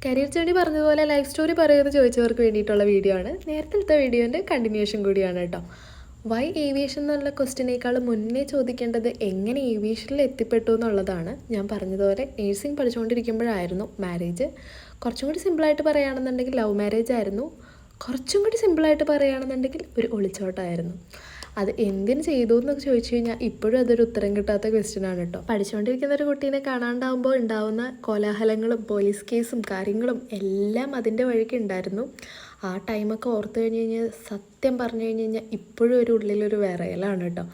Career journey പറഞ്ഞതുപോലെ life story പറയുന്നത് ചോദിച്ചവർക്ക് വേണ്ടിയിട്ടുള്ള വീഡിയോ ആണ്. നേരത്തെ വീഡിയോൻ്റെ കണ്ടിന്യൂഷൻ കൂടിയാണ് കേട്ടോ. വൈ ഏവിയേഷൻ എന്നുള്ള ക്വസ്റ്റിനേക്കാൾ മുന്നേ ചോദിക്കേണ്ടത് എങ്ങനെ ഏവിയേഷനിൽ എത്തിപ്പെട്ടു എന്നുള്ളതാണ്. ഞാൻ പറഞ്ഞതുപോലെ നേഴ്സിംഗ് പഠിച്ചുകൊണ്ടിരിക്കുമ്പോഴായിരുന്നു മാരേജ്. കുറച്ചും കൂടി സിമ്പിളായിട്ട് പറയുകയാണെന്നുണ്ടെങ്കിൽ ലവ് മാരേജ് ആയിരുന്നു. കുറച്ചും കൂടി സിമ്പിളായിട്ട് പറയുകയാണെന്നുണ്ടെങ്കിൽ ഒരു ഒളിച്ചോട്ടമായിരുന്നു. അത് എന്തിന് ചെയ്തു എന്നൊക്കെ ചോദിച്ചു കഴിഞ്ഞാൽ ഇപ്പോഴും അതൊരു ഉത്തരം കിട്ടാത്ത ക്വസ്റ്റ്യനാണ് കേട്ടോ. പഠിച്ചുകൊണ്ടിരിക്കുന്ന ഒരു കുട്ടീനെ കാണാണ്ടാവുമ്പോൾ ഉണ്ടാവുന്ന കോലാഹലങ്ങളും പോലീസ് കേസും കാര്യങ്ങളും എല്ലാം അതിൻ്റെ വഴിക്ക് ഉണ്ടായിരുന്നു. ആ ടൈമൊക്കെ ഓർത്ത് കഴിഞ്ഞ് കഴിഞ്ഞാൽ സത്യം പറഞ്ഞു കഴിഞ്ഞ് കഴിഞ്ഞാൽ ഇപ്പോഴും ഒരു ഉള്ളിലൊരു വിറയലാണ് കേട്ടോ.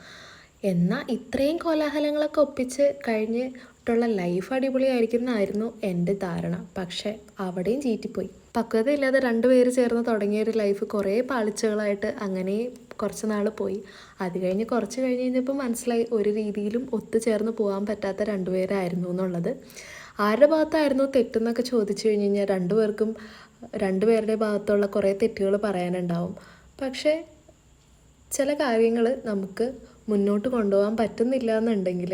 എന്നാൽ ഇത്രയും കോലാഹലങ്ങളൊക്കെ ഒപ്പിച്ച് കഴിഞ്ഞിട്ടുള്ള ലൈഫ് അടിപൊളിയായിരിക്കും എന്നായിരുന്നു എൻ്റെ ധാരണ. പക്ഷേ അവിടെയും ചീറ്റിപ്പോയി. പക്വതയില്ലാതെ രണ്ടുപേര് ചേർന്ന് തുടങ്ങിയൊരു ലൈഫ് കുറേ പാളിച്ചകളായിട്ട് അങ്ങനെ കുറച്ച് നാൾ പോയി. അത് കഴിഞ്ഞ് കുറച്ച് കഴിഞ്ഞ് കഴിഞ്ഞപ്പോൾ മനസ്സിലായി ഒരു രീതിയിലും ഒത്തുചേർന്ന് പോകാൻ പറ്റാത്ത രണ്ടുപേരായിരുന്നു എന്നുള്ളത്. ആരുടെ ഭാഗത്തായിരുന്നു തെറ്റെന്നൊക്കെ ചോദിച്ചു കഴിഞ്ഞ് കഴിഞ്ഞാൽ രണ്ടുപേരുടെ ഭാഗത്തുള്ള കുറേ തെറ്റുകൾ പറയാനുണ്ടാവും. പക്ഷേ ചില കാര്യങ്ങൾ നമുക്ക് മുന്നോട്ട് കൊണ്ടുപോകാൻ പറ്റുന്നില്ല എന്നുണ്ടെങ്കിൽ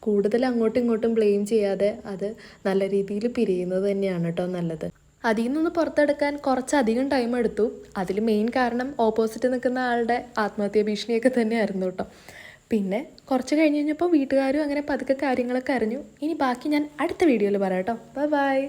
കൂടുതൽ അങ്ങോട്ടും ഇങ്ങോട്ടും ബ്ലെയിം ചെയ്യാതെ അത് നല്ല രീതിയിൽ പിരിയുന്നത് തന്നെയാണ് കേട്ടോ നല്ലത്. അതിൽ നിന്ന് പുറത്തെടുക്കാൻ കുറച്ചധികം ടൈം എടുത്തു. അതിൽ മെയിൻ കാരണം ഓപ്പോസിറ്റ് നിൽക്കുന്ന ആളുടെ ആത്മഹത്യാ ഭീഷണിയൊക്കെ തന്നെയായിരുന്നു കേട്ടോ. പിന്നെ കുറച്ച് കഴിഞ്ഞ് കഴിഞ്ഞപ്പോൾ വീട്ടുകാരും അങ്ങനെ പതുക്കെ കാര്യങ്ങളൊക്കെ അറിഞ്ഞു. ഇനി ബാക്കി ഞാൻ അടുത്ത വീഡിയോയിൽ പറയാം കേട്ടോ. ബൈ.